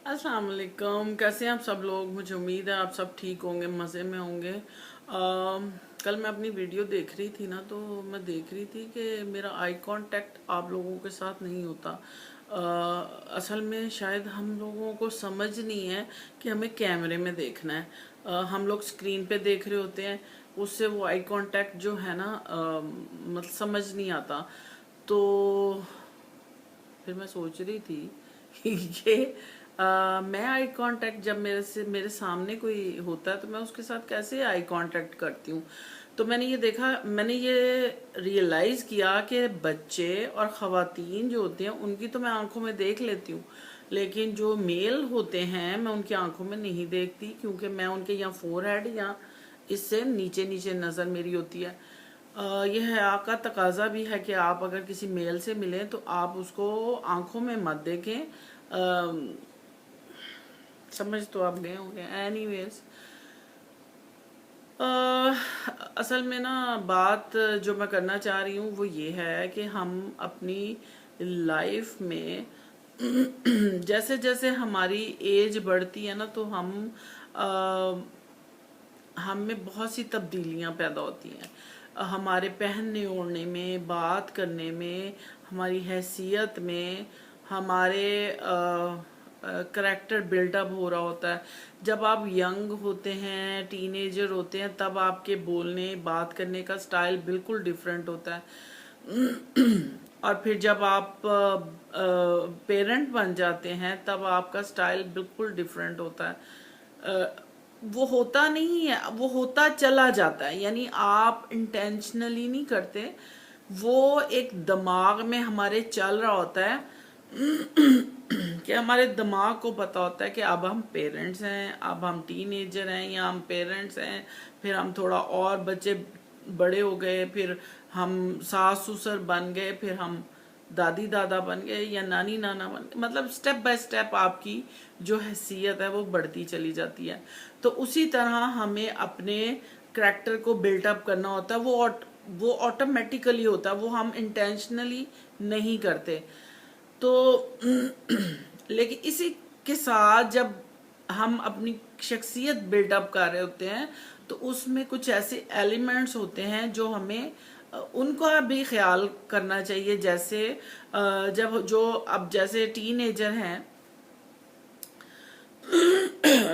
अस्सलाम वालेकुम। कैसे हैं आप सब लोग? मुझे उम्मीद है आप सब ठीक होंगे, मज़े में होंगे। कल मैं अपनी वीडियो देख रही थी ना, तो मैं देख रही थी कि मेरा आई कांटेक्ट आप लोगों के साथ नहीं होता। असल में शायद हम लोगों को समझ नहीं है कि हमें कैमरे में देखना है। हम लोग स्क्रीन पे देख रहे होते हैं, उससे वो आई कांटेक्ट जो है ना, मतलब समझ नहीं आता। तो फिर मैं सोच रही थी कि मैं आई कांटेक्ट जब मेरे सामने कोई होता है तो मैं उसके साथ कैसे आई कांटेक्ट करती हूँ। तो मैंने ये रियलाइज किया कि बच्चे और ख़वातीन जो होते हैं उनकी तो मैं आंखों में देख लेती हूँ, लेकिन जो मेल होते हैं मैं उनकी आंखों में नहीं देखती, क्योंकि मैं उनके यहाँ फोरहेड या इससे नीचे नीचे नज़र मेरी होती है। यह हया का तकाजा भी है कि आप अगर किसी मेल से मिलें तो आप उसको आंखों में मत देखें। समझ तो आप गए होंगे। एनीवेज, असल में ना बात जो मैं करना चाह रही हूँ वो ये है कि हम अपनी लाइफ में जैसे जैसे हमारी एज बढ़ती है ना, तो हम में बहुत सी तब्दीलियां पैदा होती हैं। हमारे पहनने ओढ़ने में, बात करने में, हमारी हैसियत में, हमारे करेक्टर बिल्डअप हो रहा होता है। जब आप यंग होते हैं, टीनेजर होते हैं, तब आपके बोलने बात करने का स्टाइल बिल्कुल डिफरेंट होता है। और फिर जब आप पेरेंट बन जाते हैं तब आपका स्टाइल बिल्कुल डिफरेंट होता है। वो होता नहीं है, वो होता चला जाता है, यानी आप इंटेंशनली नहीं करते, वो एक दिमाग में हमारे चल रहा होता है। कि हमारे दिमाग को पता होता है कि अब हम पेरेंट्स हैं, अब हम टीनेजर हैं, या हम पेरेंट्स हैं, फिर हम थोड़ा और बच्चे बड़े हो गए, फिर हम सास ससुर बन गए, फिर हम दादी दादा बन गए या नानी नाना बन गए। मतलब स्टेप बाय स्टेप आपकी जो हैसियत है वो बढ़ती चली जाती है। तो उसी तरह हमें अपने करैक्टर को बिल्टअप करना होता है। वो ऑटोमेटिकली होता है, वो हम इंटेंशनली नहीं करते। तो लेकिन इसी के साथ जब हम अपनी शख्सियत बिल्डअप कर रहे होते हैं तो उसमें कुछ ऐसे एलिमेंट्स होते हैं जो हमें उनका भी ख्याल करना चाहिए। जैसे जब जो अब जैसे टीनेजर हैं,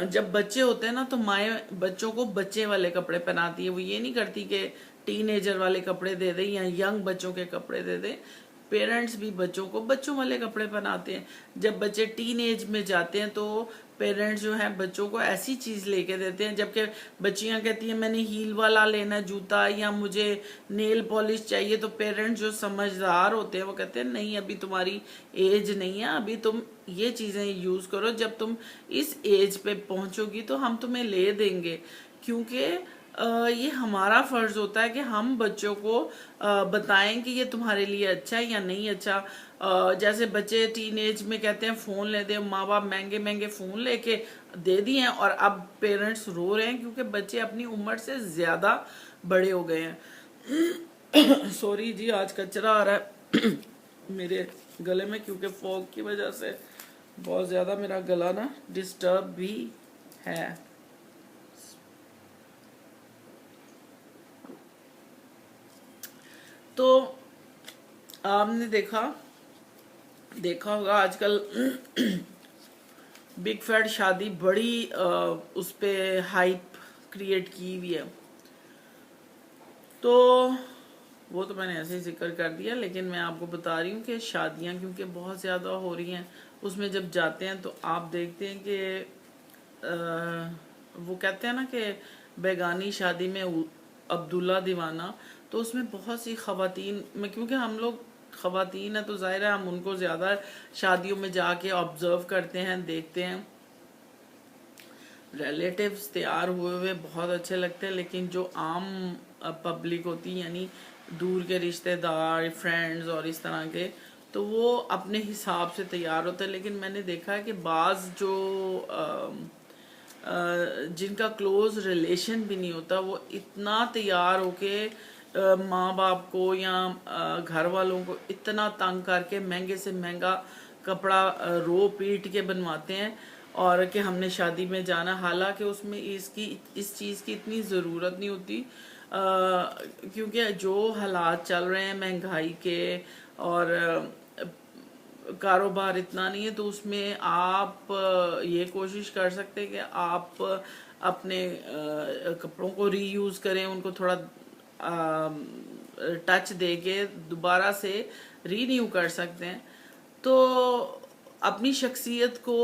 जब बच्चे होते हैं ना, तो माए बच्चों को बच्चे वाले कपड़े पहनाती है। वो ये नहीं करती कि टीनेजर वाले कपड़े दे दे या यंग बच्चों के कपड़े दे दे। पेरेंट्स भी बच्चों को बच्चों वाले कपड़े पहनाते हैं। जब बच्चे टीन एज में जाते हैं तो पेरेंट्स जो हैं बच्चों को ऐसी चीज लेके देते हैं, जबकि बच्चियां कहती हैं मैंने हील वाला लेना जूता या मुझे नेल पॉलिश चाहिए, तो पेरेंट्स जो समझदार होते हैं वो कहते हैं नहीं, अभी तुम्हारी एज नहीं है, अभी तुम ये चीजें यूज करो, जब तुम इस एज पे पहुंचोगी तो हम तुम्हें ले देंगे। क्योंकि ये हमारा फर्ज होता है कि हम बच्चों को बताएं कि ये तुम्हारे लिए अच्छा है या नहीं अच्छा। जैसे बच्चे टीन एज में कहते हैं फोन ले दे, माँ बाप महंगे महंगे फोन लेके दे दिए हैं, और अब पेरेंट्स रो रहे हैं क्योंकि बच्चे अपनी उम्र से ज्यादा बड़े हो गए हैं। सॉरी जी, आज कचरा आ रहा है मेरे गले में, क्योंकि फॉग की वजह से बहुत ज्यादा मेरा गला ना डिस्टर्ब भी है। तो आपने देखा होगा आजकल बिग फैट शादी बड़ी उस पे हाइप क्रिएट की हुई है। तो वो तो मैंने ऐसे ही जिक्र कर दिया, लेकिन मैं आपको बता रही हूँ कि शादियाँ क्योंकि बहुत ज़्यादा हो रही हैं, उसमें जब जाते हैं तो आप देखते हैं कि वो कहते हैं ना कि बेगानी शादी में अब्दुल्ला दीवाना। तो उसमें बहुत सी खवातीन में, क्योंकि हम लोग खवातीन है तो जाहिर है हम उनको ज़्यादा शादियों में जाके ऑब्जर्व करते हैं, देखते हैं। रिलेटिव्स तैयार हुए हुए बहुत अच्छे लगते हैं, लेकिन जो आम पब्लिक होती है, यानी दूर के रिश्तेदार, फ्रेंड्स और इस तरह के, तो वो अपने हिसाब से तैयार होते हैं। लेकिन मैंने देखा है कि बाज़ जो जिनका क्लोज रिलेशन भी नहीं होता, वो इतना तैयार होके माँ बाप को या घर वालों को इतना तंग करके महंगे से महंगा कपड़ा रो पीट के बनवाते हैं। और कि हमने शादी में जाना, हालांकि उसमें इस चीज़ की इतनी ज़रूरत नहीं होती, क्योंकि जो हालात चल रहे हैं महंगाई के और कारोबार इतना नहीं है, तो उसमें आप ये कोशिश कर सकते हैं कि आप अपने कपड़ों को रीयूज़ करें, उनको थोड़ा टच दे के दोबारा से रीन्यू कर सकते हैं। तो अपनी शख्सियत को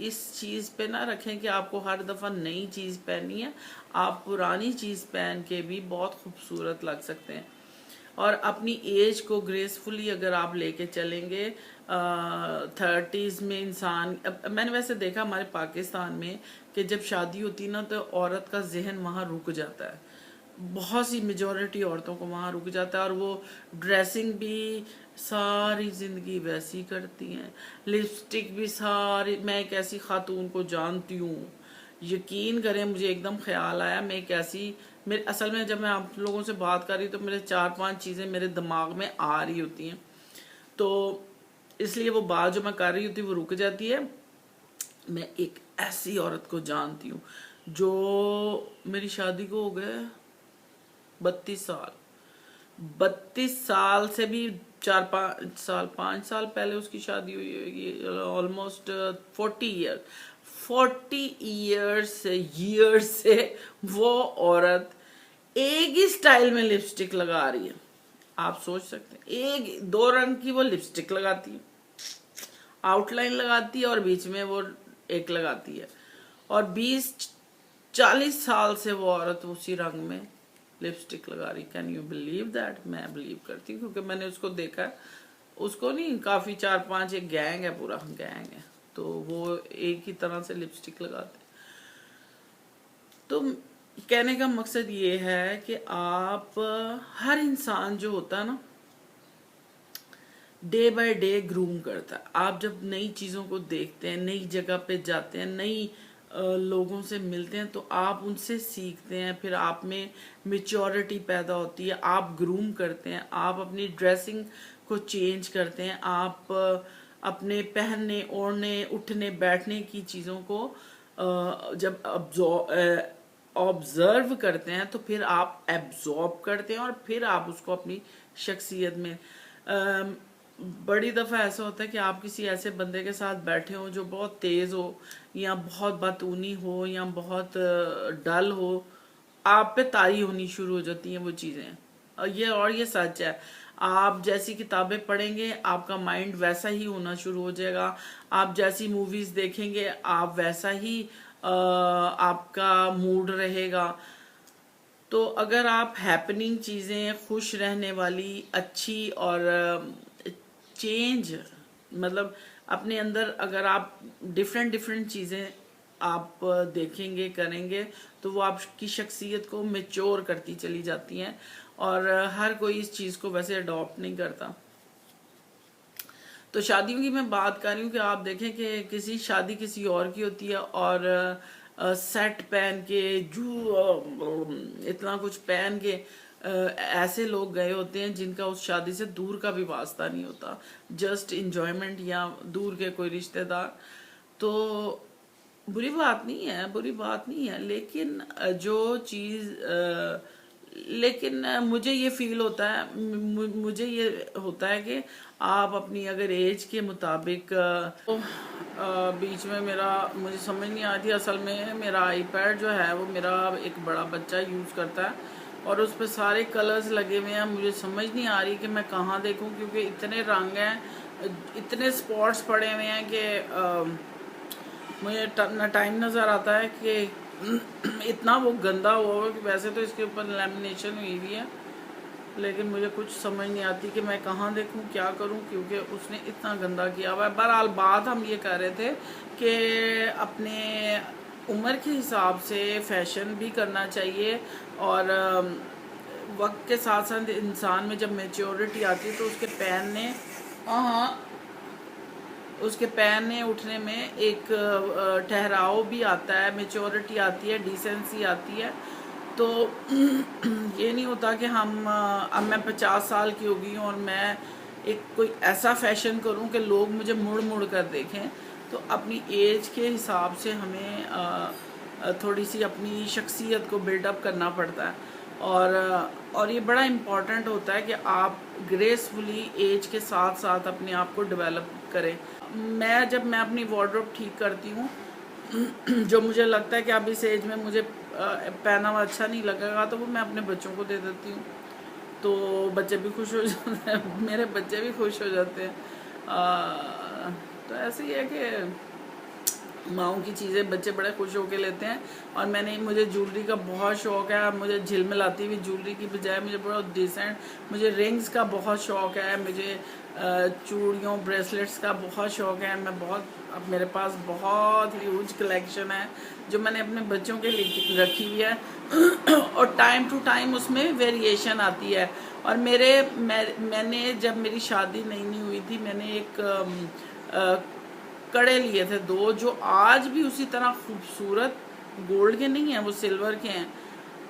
इस चीज़ पे ना रखें कि आपको हर दफ़ा नई चीज़ पहननी है, आप पुरानी चीज़ पहन के भी बहुत खूबसूरत लग सकते हैं। और अपनी एज को ग्रेसफुली अगर आप लेके चलेंगे, 30s में इंसान, मैंने वैसे देखा हमारे पाकिस्तान में कि जब शादी होती ना तो औरत का जहन वहाँ रुक जाता है, बहुत सी मेजॉरिटी औरतों को वहाँ रुक जाता है, और वो ड्रेसिंग भी सारी ज़िंदगी वैसी करती हैं, लिपस्टिक भी सारी। मैं एक ऐसी खातून को जानती हूँ, यकीन करें मुझे एकदम ख्याल आया, मैं एक ऐसी, मेरे असल में जब मैं आप लोगों से बात कर रही तो मेरे 4-5 चीज़ें मेरे दिमाग में आ रही होती हैं, तो इसलिए वो बात जो मैं कर रही होती वो रुक जाती है। मैं एक ऐसी औरत को जानती हूँ जो, मेरी शादी को हो गए 32 साल, 32 साल से भी 4-5 साल, 5 साल पहले उसकी शादी हुई होगी, ऑलमोस्ट 40 ईयर, 40 ईयर्स से वो औरत एक ही स्टाइल में लिपस्टिक लगा रही है। आप सोच सकते हैं, एक 2 रंग की वो लिपस्टिक लगाती है, आउटलाइन लगाती है और बीच में वो एक लगाती है, और 20-40 साल से वो औरत उसी रंग में लिपस्टिक लगा रही। Can you believe that? मैं बिलीव करती हूँ क्योंकि मैंने उसको देखा है। उसको नहीं, काफ़ी 4-5 एक गैंग है, पूरा गैंग है, तो वो एक ही तरह से लिपस्टिक लगाते हैं। तो कहने का मकसद ये है कि आप, हर इंसान जो होता है ना, डे बाय डे ग्रूम करता है। आप जब नई चीज़ों को देखते हैं, नई जगह पे जाते हैं, नई लोगों से मिलते हैं, तो आप उनसे सीखते हैं, फिर आप में मेच्योरिटी पैदा होती है, आप ग्रूम करते हैं, आप अपनी ड्रेसिंग को चेंज करते हैं, आप अपने पहनने, ओढ़ने, उठने, बैठने की चीज़ों को जब ऑब्जर्व करते हैं तो फिर आप एब्जॉर्ब करते हैं, और फिर आप उसको अपनी शख्सियत में, बड़ी दफ़ा ऐसा होता है कि आप किसी ऐसे बंदे के साथ बैठे हो जो बहुत तेज़ हो, या बहुत बातूनी हो, या बहुत डल हो, आप पे तारी होनी शुरू हो जाती हैं वो चीज़ें। और ये सच है, आप जैसी किताबें पढ़ेंगे आपका माइंड वैसा ही होना शुरू हो जाएगा, आप जैसी मूवीज़ देखेंगे आप वैसा ही आपका मूड रहेगा। तो अगर आप हैपनिंग चीज़ें, खुश रहने वाली, अच्छी और चेंज, मतलब अपने अंदर अगर आप डिफरेंट डिफरेंट चीज़ें आप देखेंगे, करेंगे, तो वो आपकी शख्सियत को मेच्योर करती चली जाती हैं, और हर कोई इस चीज़ को वैसे अडॉप्ट नहीं करता। तो शादियों की मैं बात कर रही हूँ कि आप देखें कि किसी शादी किसी और की होती है, और सेट पहन के, इतना कुछ पहन के ऐसे लोग गए होते हैं जिनका उस शादी से दूर का भी वास्ता नहीं होता, जस्ट इंजॉयमेंट या दूर के कोई रिश्तेदार। तो बुरी बात नहीं है, बुरी बात नहीं है, लेकिन जो चीज़, लेकिन मुझे ये फील होता है, मुझे ये होता है कि आप अपनी अगर एज के मुताबिक, तो बीच में मेरा, मुझे समझ नहीं आती, असल में मेरा आईपैड जो है वो मेरा एक बड़ा बच्चा यूज़ करता है, और उस पर सारे कलर्स लगे हुए हैं, मुझे समझ नहीं आ रही कि मैं कहाँ देखूँ, क्योंकि इतने रंग हैं, इतने स्पॉट्स पड़े हुए हैं कि मुझे ना टाइम नज़र आता है कि इतना वो गंदा हुआ कि वैसे तो इसके ऊपर लैमिनेशन हुई हुई है, लेकिन मुझे कुछ समझ नहीं आती कि मैं कहाँ देखूँ, क्या करूँ, क्योंकि उसने इतना गंदा किया हुआ है। बहरहाल बात हम ये कर रहे थे कि अपने उम्र के हिसाब से फैशन भी करना चाहिए, और वक्त के साथ साथ इंसान में जब मेच्योरिटी आती है तो उसके पहनने, हाँ, उसके पहनने उठने में एक ठहराव भी आता है, मेच्योरिटी आती है, डिसेंसी आती है। तो ये नहीं होता कि अब मैं 50 साल की हो गई हूँ और मैं एक कोई ऐसा फैशन करूँ कि लोग मुझे मुड़ मुड़ कर देखें। तो अपनी एज के हिसाब से हमें थोड़ी सी अपनी शख्सियत को बिल्डअप करना पड़ता है। और ये बड़ा इम्पॉर्टेंट होता है कि आप ग्रेसफुली एज के साथ साथ अपने आप को डेवलप करें। जब मैं अपनी वार्डरोब ठीक करती हूँ जो मुझे लगता है कि अब इस एज में मुझे पहना हुआ अच्छा नहीं लगेगा, तो वो मैं अपने बच्चों को दे देती हूँ, तो बच्चे भी खुश हो जाते हैं, मेरे बच्चे भी खुश हो जाते हैं। तो ऐसे ही है कि माओं की चीज़ें बच्चे बड़े खुश होकर लेते हैं। और मुझे ज्वेलरी का बहुत शौक़ है। मुझे झिलमिलाती हुई ज्वेलरी की बजाय मुझे बड़ा डिसेंट, मुझे रिंग्स का बहुत शौक़ है, मुझे चूड़ियों ब्रेसलेट्स का बहुत शौक़ है। अब मेरे पास बहुत ह्यूज कलेक्शन है जो मैंने अपने बच्चों के लिए रखी हुई है और टाइम टू टाइम उसमें वेरिएशन आती है। और मैंने जब मेरी शादी नई हुई थी, मैंने एक कड़े लिए थे 2, जो आज भी उसी तरह खूबसूरत, गोल्ड के नहीं हैं, वो सिल्वर के हैं।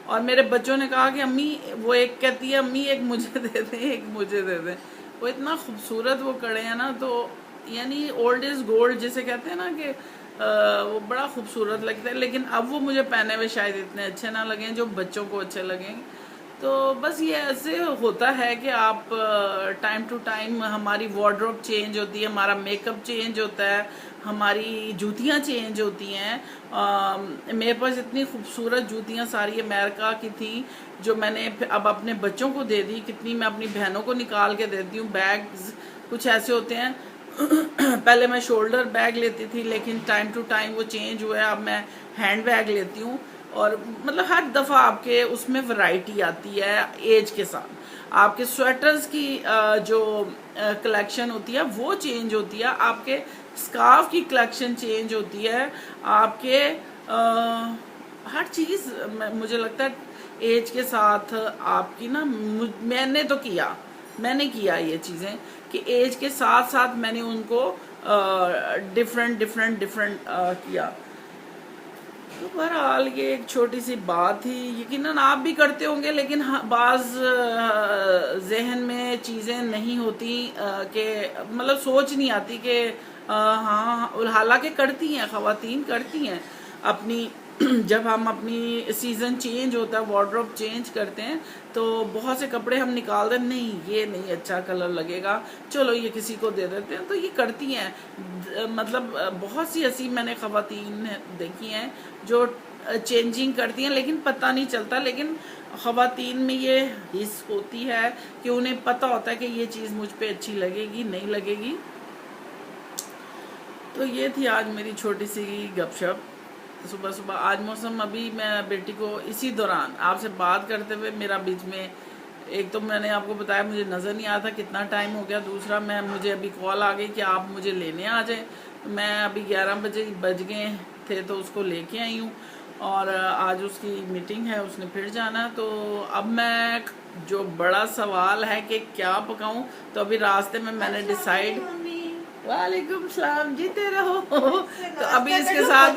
और मेरे बच्चों ने कहा कि अम्मी, वो एक कहती है अम्मी एक मुझे दे दें, एक मुझे दे दें। वो इतना खूबसूरत वो कड़े हैं ना, तो यानी ओल्ड इज़ गोल्ड जिसे कहते हैं ना, कि वो बड़ा खूबसूरत लगता है। लेकिन अब वो मुझे पहने हुए शायद इतने अच्छे ना लगें जो बच्चों को अच्छे लगें। तो बस ये ऐसे होता है कि आप टाइम टू टाइम, हमारी वार्डरोब चेंज होती है, हमारा मेकअप चेंज होता है, हमारी जूतियाँ चेंज होती हैं। मेरे पास इतनी खूबसूरत जूतियाँ सारी अमेरिका की थी जो मैंने अब अपने बच्चों को दे दी, कितनी मैं अपनी बहनों को निकाल के देती हूँ। बैग्स कुछ ऐसे होते हैं पहले मैं शोल्डर बैग लेती थी, लेकिन टाइम टू टाइम वो चेंज हुआ है, अब मैं हैंड बैग लेती हूँ। और मतलब हर दफ़ा आपके उसमें वैरायटी आती है एज के साथ। आपके स्वेटर्स की जो कलेक्शन होती है वो चेंज होती है, आपके स्कार्फ की कलेक्शन चेंज होती है, आपके हर चीज़ मुझे लगता है एज के साथ आपकी ना, मैंने किया ये चीज़ें कि एज के साथ साथ मैंने उनको डिफरेंट किया। तो बहरहाल ये एक छोटी सी बात थी, यकीनन आप भी करते होंगे, लेकिन बाज़ जहन में चीज़ें नहीं होती कि मतलब सोच नहीं आती कि हाँ, हालांकि करती हैं, ख़वातीन करती हैं अपनी जब हम अपनी सीज़न चेंज होता है, वार्डरोब चेंज करते हैं, तो बहुत से कपड़े हम निकाल दें, नहीं ये नहीं अच्छा कलर लगेगा, चलो ये किसी को दे देते हैं, तो ये करती हैं। मतलब बहुत सी ऐसी मैंने ख़वातीन देखी हैं जो चेंजिंग करती हैं, लेकिन पता नहीं चलता। लेकिन ख़वातीन में ये हिस्स होती है कि उन्हें पता होता है कि ये चीज़ मुझ पे अच्छी लगेगी, नहीं लगेगी। तो ये थी आज मेरी छोटी सी गपशप सुबह सुबह। आज मौसम, अभी मैं बेटी को इसी दौरान आपसे बात करते हुए, मेरा बीच में एक तो मैंने आपको बताया मुझे नज़र नहीं आया था कितना टाइम हो गया, दूसरा मुझे अभी कॉल आ गई कि आप मुझे लेने आ जाए। मैं अभी 11 बज गए थे तो उसको लेके आई हूँ, और आज उसकी मीटिंग है, उसने फिर जाना। तो अब मैं, जो बड़ा सवाल है कि क्या पकाऊं, तो अभी रास्ते में मैंने डिसाइड, वालेकुम सलाम, जीते रहो। तो अभी इसके साथ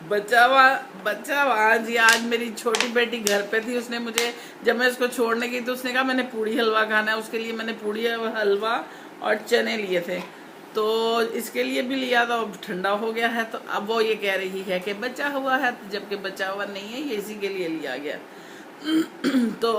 बच्चा हुआ जी। आज मेरी छोटी बेटी घर पे थी, उसने मुझे, जब मैं इसको छोड़ने गई तो उसने कहा मैंने पूड़ी हलवा खाना है, उसके लिए मैंने पूड़ी हलवा और चने लिए थे, तो इसके लिए भी लिया था, अब ठंडा हो गया है। तो अब वो ये कह रही है कि बचा हुआ है, जबकि बचा हुआ नहीं है, ये इसी के लिए लिया गया। तो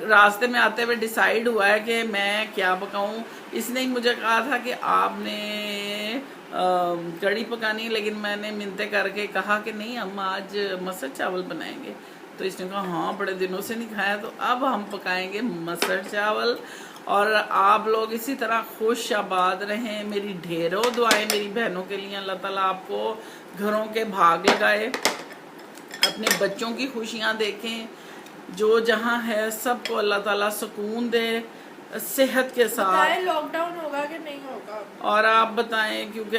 रास्ते में आते हुए डिसाइड हुआ है कि मैं क्या पकाऊं। इसने ही मुझे कहा था कि आपने कढ़ी पकानी है, लेकिन मैंने मिन्नतें करके कहा कि नहीं, हम आज मसर चावल बनाएंगे। तो इसने कहा हाँ, बड़े दिनों से नहीं खाया, तो अब हम पकाएंगे मसर चावल। और आप लोग इसी तरह खुश आबाद रहें। मेरी ढेरों दुआएं मेरी बहनों के लिए, अल्लाह ताला आपको घरों के भाग लगाए, अपने बच्चों की खुशियाँ देखें, जो जहाँ है सबको अल्लाह ताला सुकून दे, सेहत के साथ। लॉकडाउन होगा कि नहीं होगा? और आप बताएं, क्योंकि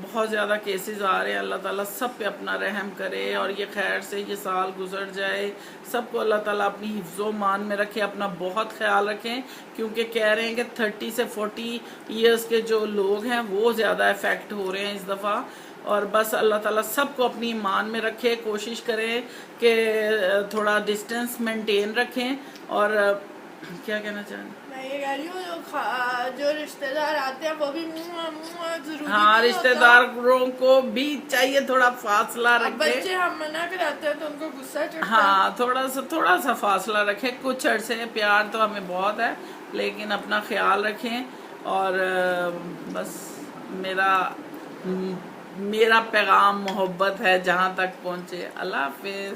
बहुत ज़्यादा केसेस आ रहे हैं, अल्लाह ताला सब पे अपना रहम करे और ये खैर से ये साल गुजर जाए। सबको अल्लाह ताला अपनी हिफ्ज़ो मान में रखे, अपना बहुत ख्याल रखें, क्योंकि कह रहे हैं कि 30 से 40 ईयर्स के जो लोग हैं वो ज़्यादा इफ़ेक्ट हो रहे हैं इस दफ़ा। और बस अल्लाह ताला सबको अपनी ईमान में रखे, कोशिश करें कि थोड़ा डिस्टेंस मेंटेन रखें। और क्या कहना चाहें? ये कह रही हूँ जो रिश्तेदार आते हैं वो भी मुँह जरूरी हाँ, नहीं होता। रिश्तेदारों को भी चाहिए थोड़ा फासला अब रखे। बच्चे हम मना कराते हैं तो उनको गुस्सा चढ़ता है। हाँ, थोड़ा सा फासला रखें। कुछ अरसे प्यार तो हमें बहुत है, लेकिन अपना ख्याल रखें। और बस मेरा पैगाम मोहब्बत है जहाँ तक पहुँचे। अल्लाह हाफिज।